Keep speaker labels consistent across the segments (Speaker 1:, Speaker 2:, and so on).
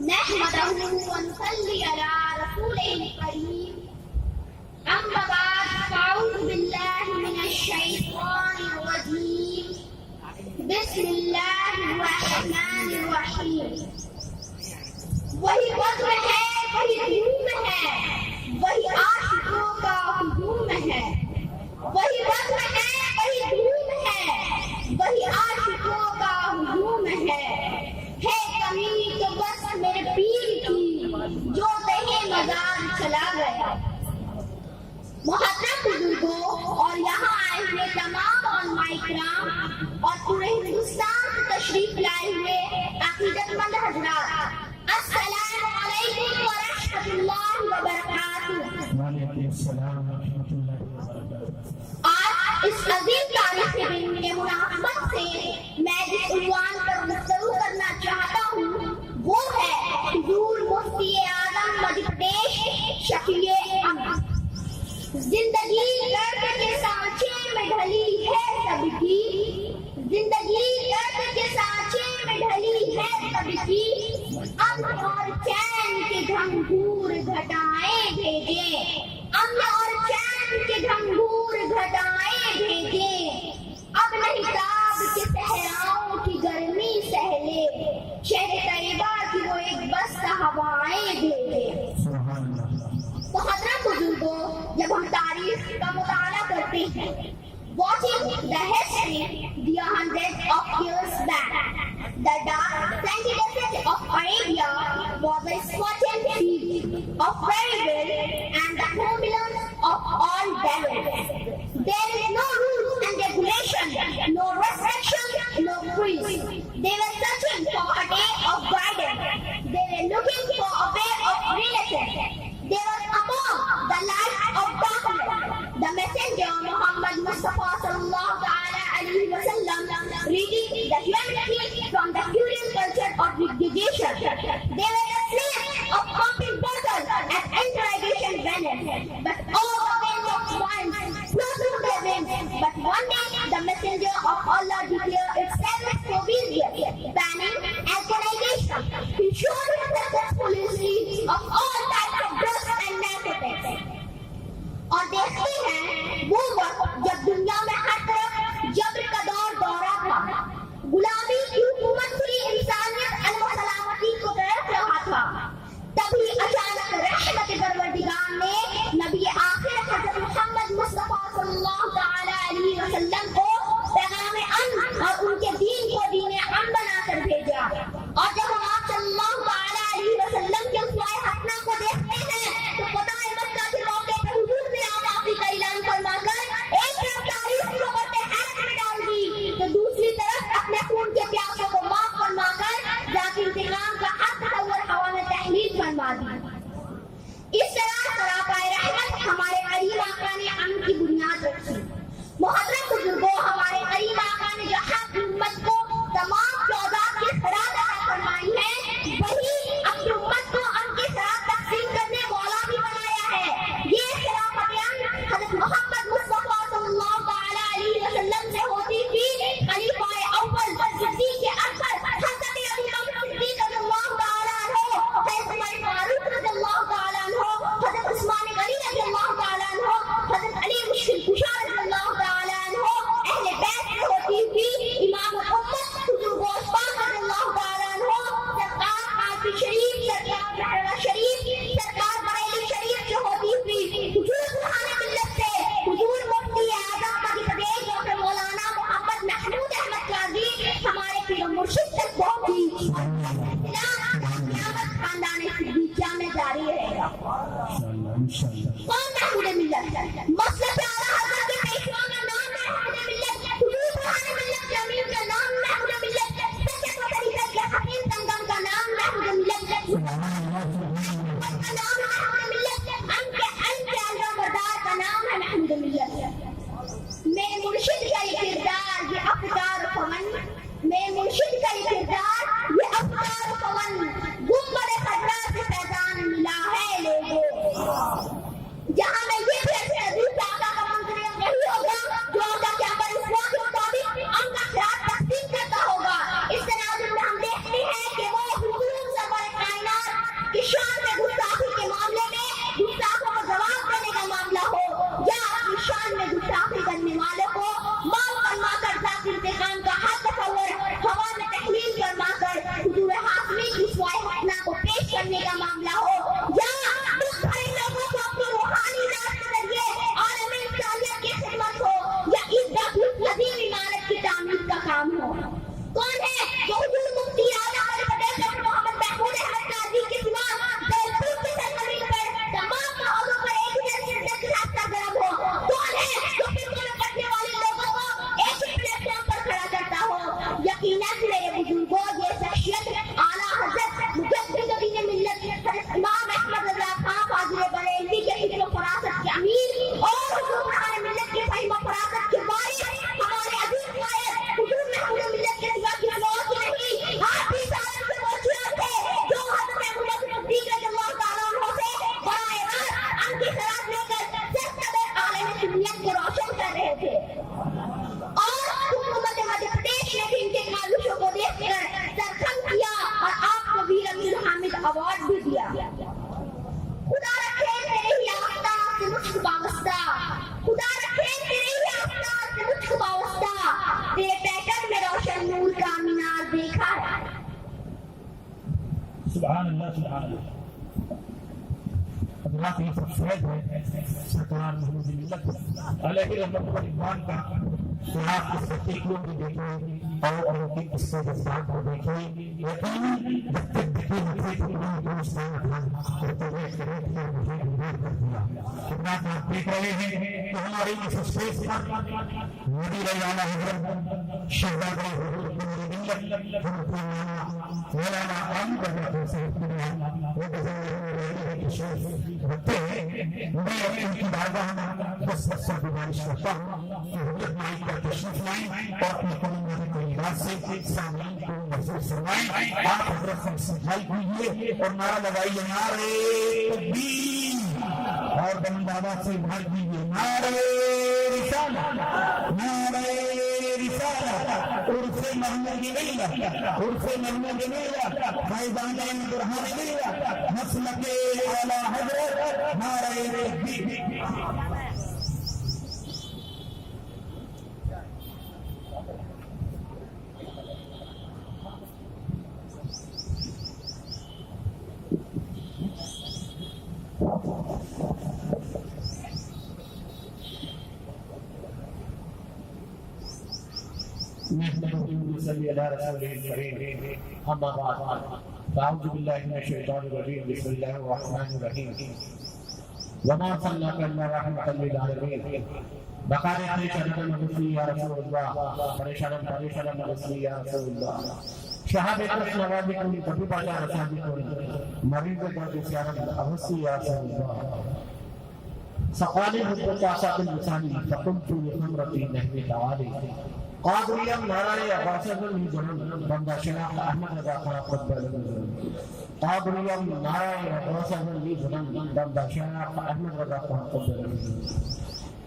Speaker 1: نحمده ونصلي على رسوله الكريم أما بعد فأعوذ بالله من الشيطان الرجيم بسم الله الرحمن الرحيم وہی وزن ہے وہی دھوم ہے وہی عاشقوں کا ہجوم ہے وہی وزن ہے وہی دھوم ہے وہی عاشقوں کا ہجوم ہے کمی تو بس میرے پیر کی جو دہے مزار چلا گیا. محترم بزرگوں اور یہاں آئے ہوئے تمام علماء کرام اور پورے ہندوستان سے تشریف لائے ہوئے عقیدت مند حضرات، السلام علیکم ورحمۃ اللہ وبرکاتہ.
Speaker 2: وعلیکم السلام ورحمۃ اللہ وبرکاتہ.
Speaker 1: آج اس عظیم تاریخ کے دن کے مناسبت سے میں جس عنوان پر گفتگو کرنا چاہتا ہوں وہ ہے حضور مفتی اعظم مدھیہ پردیش شفیع احمد. زندگی درد کے سانچے میں ڈھلی ہے سب کی، زندگی درد کے سانچے میں ڈھلی ہے سب کی، امن اور چین کے گھنگور گھٹائیں بھیجے، امن اور چین کے گھنگور گھٹائیں بھیجے، اب نہیں تاب کے صحراؤں کی گرمی سہلے، شہر طیبہ کی وہ ایک بس ہوائیں بھیجے. تو حضرت بزرگوں، جب ہم تاریخ کا مطالعہ کرتے ہیں، watching the history the hundreds of years back, the dark sandy desert of Arabia was a scorching field of variable and the homeland of all devils. There is no rules and regulation, no restriction, no creed. They were searching for a day of guidance. They were looking for a way of renaissance. They were among the light of darkness. The messenger Muhammad Mustafa sallallahu ta'ala alayhi wa sallam reading the humanity from the feudal culture of degradation. They were the slaves of pumping bottles and interrogation banners. But all the winds of violence flew through their wings. But one day the messenger of Allah declared its savage provision, banning alcoholization. He showed his successful history of all types of drugs and narcotics. اور دیکھتے ہیں وہ وقت جب دنیا میں ہر طرف جبر کا دور دورہ تھا، غلامی کی حکومت سے انسانیت امن و سلامتی کو ترس رہا تھا، تبھی اچانک رحمت پروردگار نے نبی آخر حضرت محمد مصطفیٰ صلی اللہ تعالی علیہ وسلم کو پیغام امن اور
Speaker 2: سبحان اللہ سبحان اللہ. حضرات یہ سب فیض ہے سرکار محمود ملت علیہ رحمۃ اللہ کا. تو آپ اس تحقیقوں کو دیکھیں اور ان کی قصے کے ساتھ کو دیکھیں. یقیناً جب تک دیکھیں مجھے تو انہوں نے دوستان اٹھا کرتے ہوئے کرے تھے مجھے انگار کر دیا. خدمات آپ دیکھ رہے ہیں کہ ہماری اس اسٹیج پر نبی رضا حضرت شہزادہ حضرت ملت مولانا احمد رضا صاحب رکھتے ہیں. میں ان کی بارگاہ میں بس سے گزارش کرتا ہوں کہ حضرت مائک پر تشریف لائیں اور اپنی قومی طریقات سے سامعین کو محسوس فرمائیں. آپ حضرت سے صفائی کیجیے اور نعرہ لگائیے نعرہ تکبیر اور بلند آواز سے بھر دیجیے نعرہ رسالت نعرہ رسالت. عرف محمود ملت عرف محمود ملت فیضان برہان ملت مسلک اعلی حضرت نعرہ تکبیر. صلی اللہ رسول الکریم. اما بعد اعوذ باللہ من الشیطان الرجیم. بسم اللہ الرحمن الرحیم. وما ارسلناک الا رحمۃ للعالمین. بقارے پریشان مغفی یا رسول اللہ پریشان مغفی یا رسول اللہ. شہاب اکرس نوازی کنی کبھی باجا رسادی کنی مریض درد سیارت احسی یا رسول اللہ. سقالی حضرت آساد اللسانی فقلت لخمرتی نحوی تعالی. قادریم نارای غاسد الزمن بندہ شناخ احمد رضا خان قدر الزمن. قادریم نارای غاسد الزمن بندہ شناخ احمد رضا خان قدر الزمن.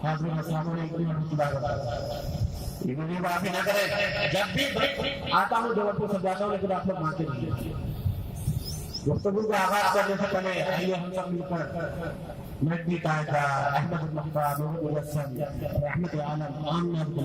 Speaker 2: حاضرین السلام علیکم ورحمۃ اللہ وبرکاتہ. یہ بھی معافی نہ کریں جب بھی آتا ہوں جب کو سمجھاتا ہوں لیکن آپ لوگ مانتے نہیں. گفتگو کا آغاز کرنے سے پہلے آئیے ہم سب مل کر مجدی قائدہ احمد المختار محمود الحسن رحمت عالم آمنہ